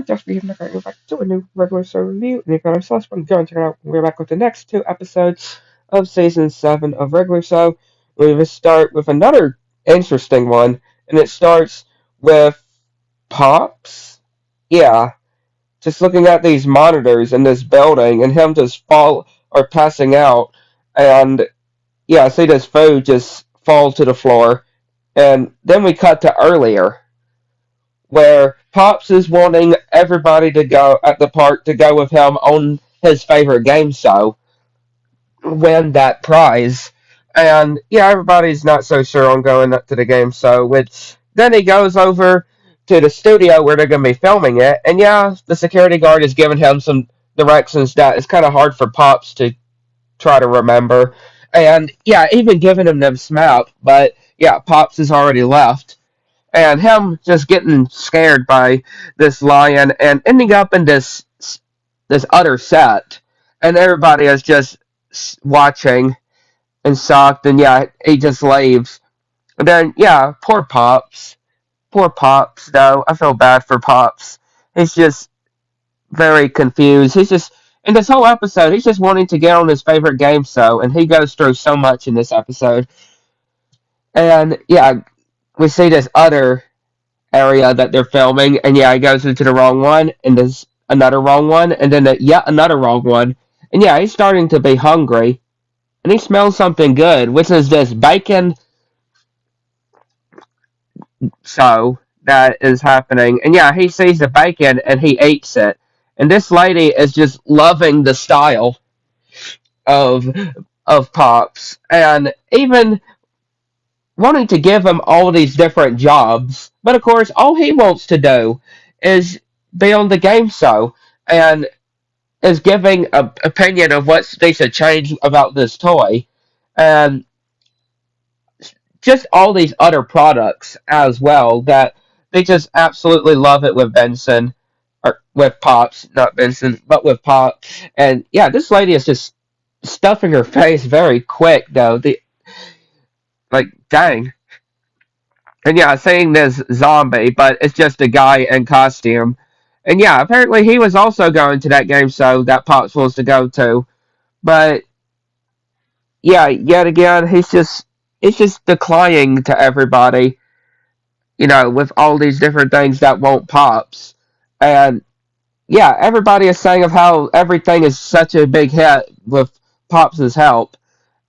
just be here back to a new regular show review. And if you're so fun, go and check it out. We're back with the next two episodes of season 7 of regular show. We will start with another interesting one, and it starts with Pops. Yeah, just looking at these monitors in this building, and him just fall or passing out, and yeah, I see this food just fall to the floor, and then we cut to earlier where Pops is wanting everybody to go at the park to go with him on his favorite game show, win that prize. And yeah, everybody's not so sure on going up to the game show, which then he goes over to the studio where they're going to be filming it. And yeah, the security guard is giving him some directions that it's kind of hard for Pops to try to remember. And yeah, even giving him this map, but yeah, Pops has already left and him just getting scared by this lion and ending up in this other set, and everybody is just watching and shocked, and yeah, he just leaves. And then yeah, poor Pops. Though I feel bad for Pops. He's just very confused. He's just in this whole episode, he's just wanting to get on his favorite game show, and he goes through so much in this episode. And yeah, we see this other area that they're filming, and yeah, he goes into the wrong one, and there's another wrong one, and then yet another wrong one, and yeah, he's starting to be hungry, and he smells something good, which is this bacon show that is happening, and yeah, he sees the bacon and he eats it, and this lady is just loving the style of Pops, and even wanting to give him all these different jobs, but of course, all he wants to do is be on the game show and is giving an opinion of what they should change about this toy, and just all these other products as well that they just absolutely love it with Benson or with Pops, not Benson, but with Pop. And yeah, this lady is just stuffing her face very quick though. The like, dang. And yeah, saying this zombie, but it's just a guy in costume. And yeah, apparently he was also going to that game show that Pops wants to go to. But yeah, yet again, he's just declining to everybody, with all these different things that won't Pops. And yeah, everybody is saying of how everything is such a big hit with Pops' help.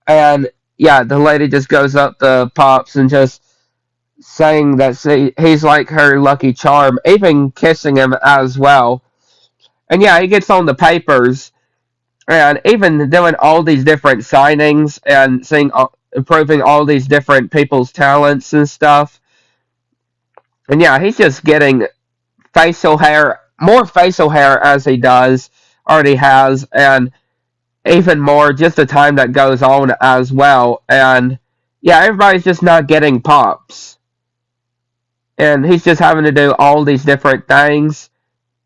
And yeah, the lady just goes up to Pops and just saying that he's like her lucky charm, even kissing him as well. And yeah, he gets on the papers and even doing all these different signings and improving all these different people's talents and stuff. And yeah, he's just getting facial hair, more facial hair as he already has, and even more just the time that goes on as well. And yeah, everybody's just not getting Pops. And he's just having to do all these different things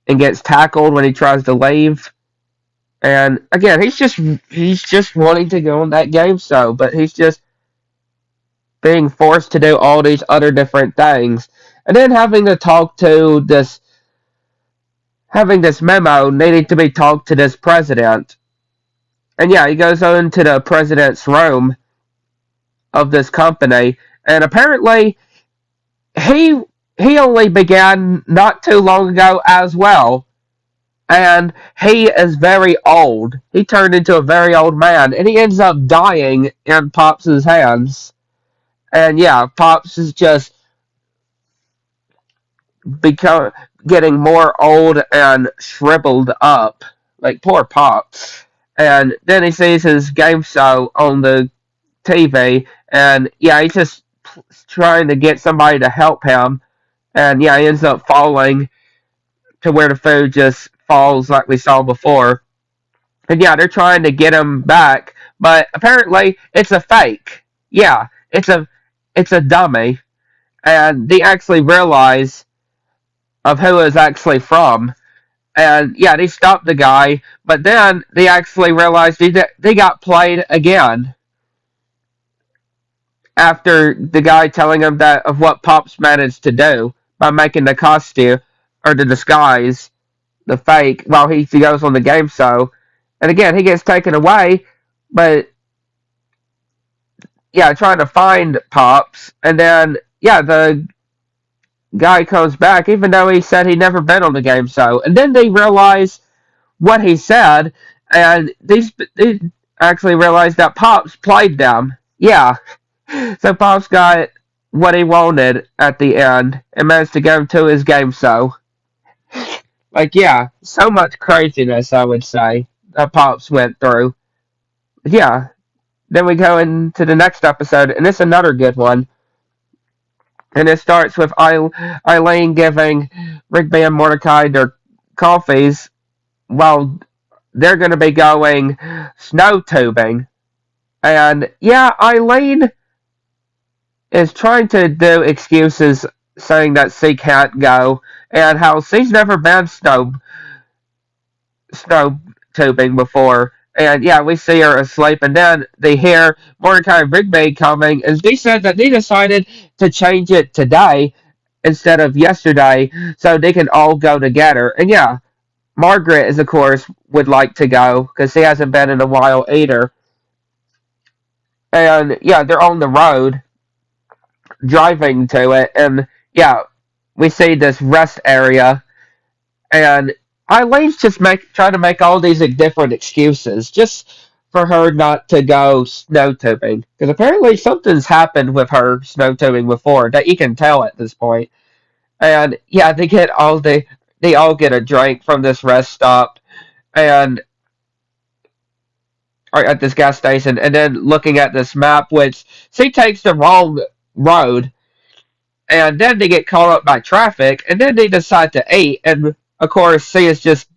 and gets tackled when he tries to leave. And again, he's just wanting to go on that game show, but he's just being forced to do all these other different things. And then having this memo needing to be talked to this president. And yeah, he goes on to the president's room of this company, and apparently he he only began not too long ago as well. And he is very old. He turned into a very old man, and he ends up dying in Pops' hands. And yeah, Pops is just become getting more old and shriveled up. Like poor Pops. And then he sees his game show on the TV, and yeah, he's just trying to get somebody to help him. And yeah, he ends up falling to where the food just falls like we saw before. And yeah, they're trying to get him back, but apparently it's a fake. Yeah, it's a dummy, and they actually realize of who is actually from. And yeah, they stopped the guy, but then they actually realized they got played again after the guy telling them that of what Pops managed to do by making the costume or the disguise. the fake while he goes on the game show. And again, he gets taken away, but yeah, trying to find Pops. And then, yeah, the guy comes back, even though he said he'd never been on the game show. And then they realize what he said, and they actually realized that Pops played them. Yeah, so Pops got what he wanted at the end and managed to go to his game show. Like, yeah, so much craziness, I would say, that Pops went through. Yeah, then we go into the next episode, and it's another good one. And it starts with Eileen giving Rigby and Mordecai their coffees while they're going to be going snow tubing. And yeah, Eileen is trying to do excuses saying that she can't go and how she's never been snow tubing before. And yeah, we see her asleep, and then they hear Mordecai and Rigby coming, and they said that they decided to change it today instead of yesterday so they can all go together. And yeah, Margaret is, of course, would like to go because she hasn't been in a while either. And yeah, they're on the road driving to it, and yeah, we see this rest area, and Eileen's just trying to make all these different excuses just for her not to go snow tubing because apparently something's happened with her snow tubing before that you can tell at this point. And yeah, they all get a drink from this rest stop and or at this gas station, and then looking at this map, which she takes the wrong road, and then they get caught up by traffic, and then they decide to eat, and of course, she is just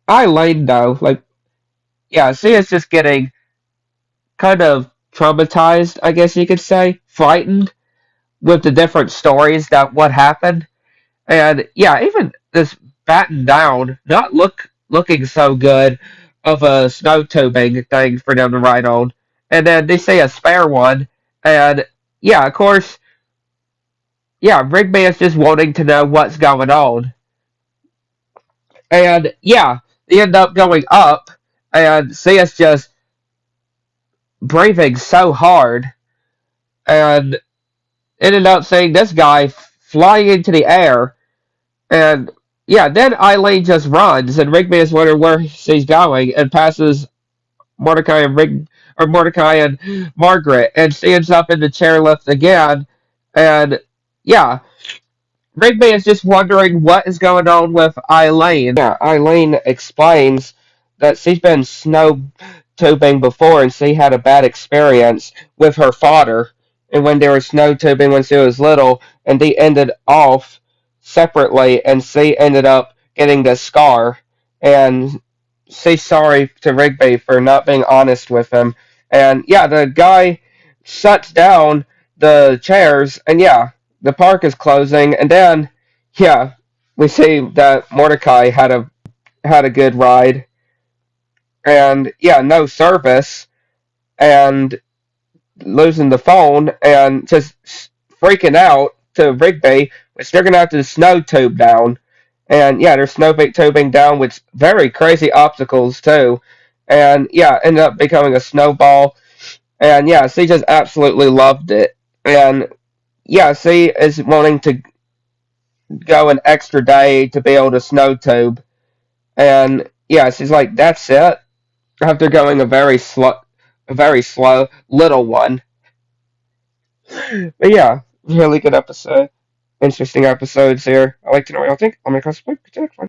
Eileen though, like yeah, she is just getting kind of traumatized, I guess you could say, frightened with the different stories that what happened, and yeah, even this battened down, not looking so good of a snow tubing thing for them to ride on, and then they say a spare one, and yeah, of course, yeah, Rigby is just wanting to know what's going on. And yeah, they end up going up, and Sia's just breathing so hard, and ended up seeing this guy flying into the air. And yeah, then Eileen just runs, and Rigby is wondering where she's going, and passes Mordecai and Margaret, and she ends up in the chairlift again. And yeah, Rigby is just wondering what is going on with Eileen. Yeah, Eileen explains that she's been snow tubing before and she had a bad experience with her father. And when they were snow tubing when she was little, and they ended off separately, and she ended up getting the scar. And she's sorry to Rigby for not being honest with him. And yeah, the guy shuts down the chairs, and yeah, the park is closing, and then yeah, we see that Mordecai had a good ride, and yeah, no service, and losing the phone, and just freaking out to Rigby, which they're gonna have to snow tube down, and yeah, they're snow tubing down with very crazy obstacles too, and yeah, ended up becoming a snowball, and yeah, she just absolutely loved it, and yeah, she is wanting to go an extra day to be able to snow tube. And yeah, she's like, that's it. After going a very slow little one. But yeah, really good episode. Interesting episodes here. I like to know what y'all think. I'll make a